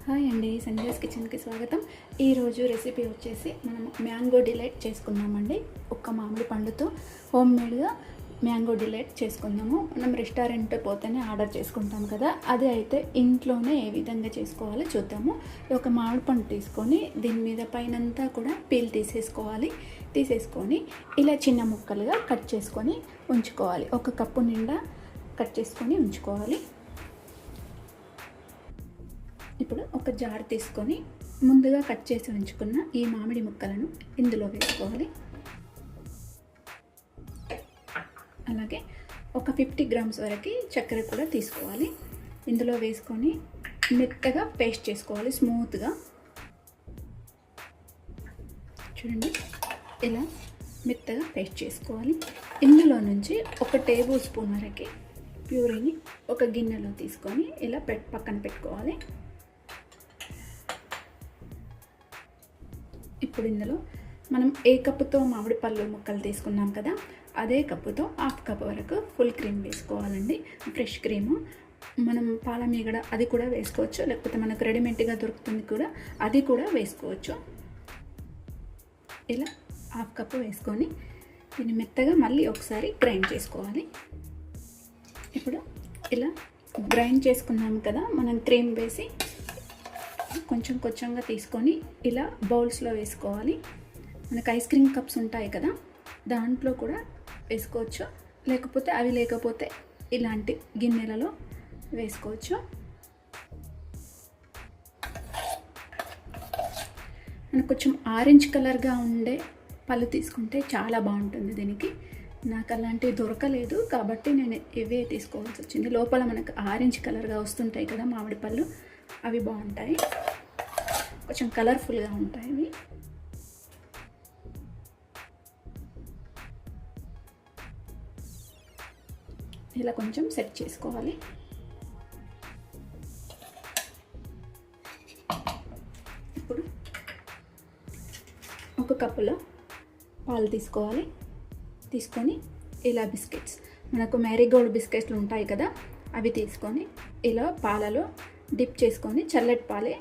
Hi అండి, సంజయ్స్ కిచెన్కి స్వాగతం. ఈరోజు రెసిపీ వచ్చేసి మనం మ్యాంగో డిలైట్ చేసుకుందామండి. ఒక్క మామిడి పండుతో హోమ్ మేడ్గా మ్యాంగో డిలైట్ చేసుకుందాము. మనం రెస్టారెంట్ పోతేనే ఆర్డర్ చేసుకుంటాం కదా, అది అయితే ఇంట్లోనే ఏ విధంగా చేసుకోవాలో చూద్దాము. ఒక మామిడి పండు తీసుకొని దీని మీద పైనంతా కూడా పీల్ తీసేసుకొని ఇలా చిన్న ముక్కలుగా కట్ చేసుకొని ఉంచుకోవాలి. ఒక కప్పు నిండా కట్ చేసుకొని ఉంచుకోవాలి. ఇప్పుడు ఒక జార్ తీసుకొని ముందుగా కట్ చేసి ఉంచుకున్న ఈ మామిడి ముక్కలను ఇందులో వేసుకోవాలి. అలాగే ఒక 50 గ్రామ్స్ వరకు చక్కెర కూడా తీసుకోవాలి. ఇందులో వేసుకొని మెత్తగా పేస్ట్ చేసుకోవాలి, స్మూత్గా. చూడండి, ఇలా మెత్తగా పేస్ట్ చేసుకోవాలి. ఇందులో నుంచి ఒక టేబుల్ స్పూన్ వరకు ప్యూరీని ఒక గిన్నెలో తీసుకొని ఇలా పక్కన పెట్టుకోవాలి. ఇప్పుడు ఇందులో మనం ఏ కప్పుతో మామిడి పళ్ళు ముక్కలు తీసుకున్నాం కదా, అదే కప్పుతో హాఫ్ కప్ వరకు ఫుల్ క్రీమ్ వేసుకోవాలండి. ఫ్రెష్ క్రీము, మనం పాల మీగడ అది కూడా వేసుకోవచ్చు, లేకపోతే మనకు రెడీమేడ్గా దొరుకుతుంది కూడా, అది కూడా వేసుకోవచ్చు. ఇలా హాఫ్ కప్పు వేసుకొని దీన్ని మెత్తగా మళ్ళీ ఒకసారి గ్రైండ్ చేసుకోవాలి. ఇప్పుడు ఇలా గ్రైండ్ చేసుకున్నాం కదా, మనం క్రీమ్ వేసి కొంచెం కొంచెంగా తీసుకొని ఇలా బౌల్స్లో వేసుకోవాలి. మనకు ఐస్ క్రీమ్ కప్స్ ఉంటాయి కదా, దాంట్లో కూడా వేసుకోవచ్చు, లేకపోతే ఇలాంటి గిన్నెలలో వేసుకోవచ్చు. మనకు కొంచెం ఆరెంజ్ కలర్గా ఉండే పళ్ళు తీసుకుంటే చాలా బాగుంటుంది. దీనికి నాకు అలాంటివి దొరకలేదు కాబట్టి నేను ఇవే తీసుకోవాల్సి వచ్చింది. లోపల మనకు ఆరెంజ్ కలర్గా వస్తుంటాయి కదా మామిడి పళ్ళు, అవి బాగుంటాయి, కొంచెం కలర్ఫుల్గా ఉంటాయి అవి. ఇలా కొంచెం సెట్ చేసుకోవాలి. ఇప్పుడు ఒక కప్పులో పాలు తీసుకొని ఇలా బిస్కెట్స్, మనకు మ్యారీగోల్డ్ బిస్కెట్లు ఉంటాయి కదా, అవి తీసుకొని ఇలా పాలలో డిప్ చేసుకొని, చల్లటి పాలే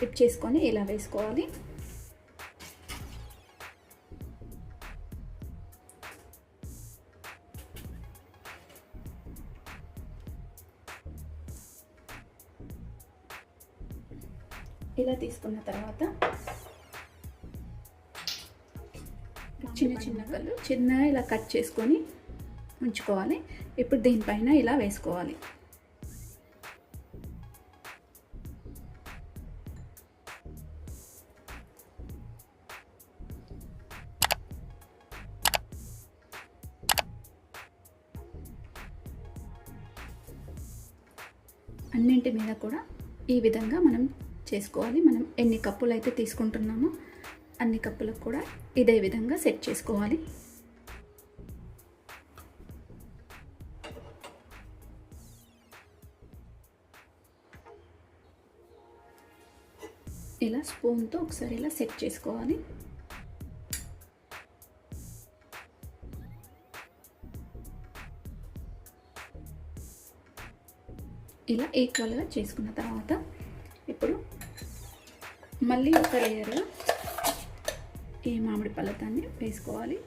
డిప్ చేసుకొని ఇలా వేసుకోవాలి. ఇలా తీసుకున్న తర్వాత చిన్న కళ్ళు చిన్నగా ఇలా కట్ చేసుకొని ఉంచుకోవాలి. ఇప్పుడు దీనిపైన ఇలా వేసుకోవాలి. అన్నింటి మీద కూడా ఈ విధంగా మనం చేసుకోవాలి. మనం ఎన్ని కప్పులు అయితే తీసుకుంటున్నామో అన్ని కప్పులకు కూడా ఇదే విధంగా సెట్ చేసుకోవాలి. ఇలా స్పూన్తో ఒకసారి ఇలా సెట్ చేసుకోవాలి. ఇలా ఈక్వల్గా చేసుకున్న తర్వాత ఇప్పుడు మళ్ళీ ఒక లేయర్గా ఈ మామిడి పళ్ళతాన్ని వేసుకోవాలి.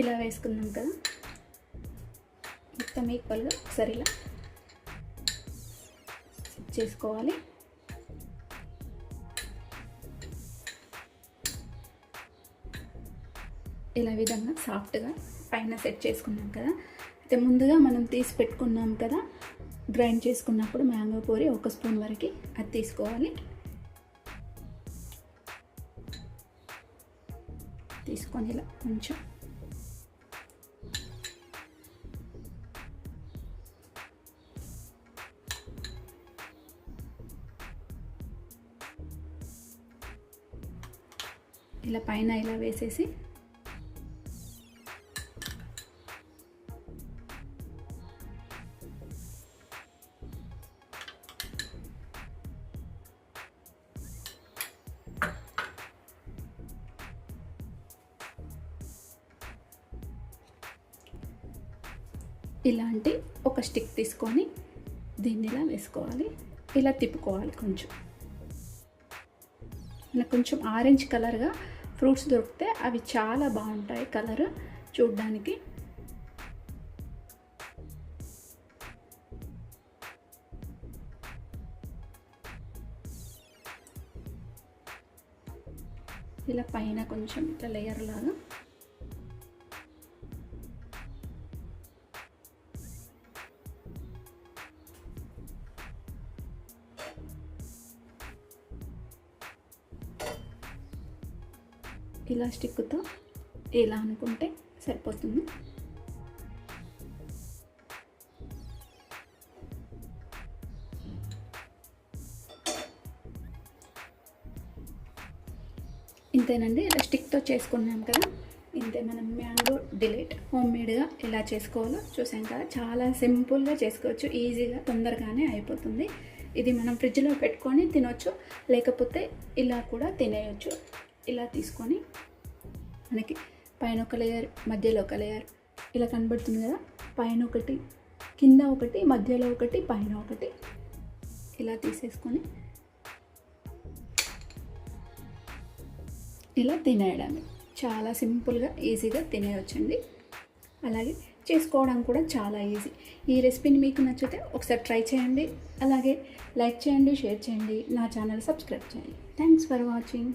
ఇలా వేసుకున్నాం కదా, మొత్తం ఈక్వల్గా ఒకసారి ఇలా సెట్ చేసుకోవాలి. ఇలా విధంగా సాఫ్ట్గా పైన సెట్ చేసుకున్నాం కదా. అయితే ముందుగా మనం తీసి పెట్టుకున్నాం కదా, గ్రైండ్ చేసుకున్నప్పుడు మ్యాంగో పూరి ఒక స్పూన్ వరకు అది తీసుకోవాలి. తీసుకొని ఇలా కొంచెం ఇలా పైన ఇలా వేసేసి ఇలాంటి ఒక స్టిక్ తీసుకొని దీన్ని ఇలా వేసుకోవాలి. ఇలా తిప్పుకోవాలి. మనకు కొంచెం ఆరెంజ్ కలర్గా ఫ్రూట్స్ దొరికితే అవి చాలా బాగుంటాయి కలర్ చూడడానికి. ఇలా పైన కొంచెం ఇట్లా లేయర్ లాగా ఇలా స్టిక్తో ఇలా అనుకుంటే సరిపోతుంది. ఇంతేనండి. ఇలా స్టిక్తో చేసుకున్నాం కదా, ఇంతే. మనం మ్యాంగో డిలైట్ హోమ్ మేడ్గా ఎలా చేసుకోవాలో చూసాం కదా. చాలా సింపుల్గా చేసుకోవచ్చు, ఈజీగా, తొందరగానే అయిపోతుంది. ఇది మనం ఫ్రిడ్జ్లో పెట్టుకొని తినొచ్చు, లేకపోతే ఇలా కూడా తినేయచ్చు. ఇలా తీసుకొని మనకి పైన ఒక లేయర్, మధ్యలో ఒక లేయర్ ఇలా కనబడుతుంది కదా, పైన ఒకటి, కింద ఒకటి, మధ్యలో ఒకటి, పైన ఒకటి ఇలా తీసేసుకొని ఇలా తినేయడమే. చాలా సింపుల్గా ఈజీగా తినేయొచ్చండి. అలాగే చేసుకోవడం కూడా చాలా ఈజీ. ఈ రెసిపీని మీకు నచ్చితే ఒకసారి ట్రై చేయండి. అలాగే లైక్ చేయండి, షేర్ చేయండి, నా ఛానల్ సబ్స్క్రైబ్ చేయండి. Thanks for watching.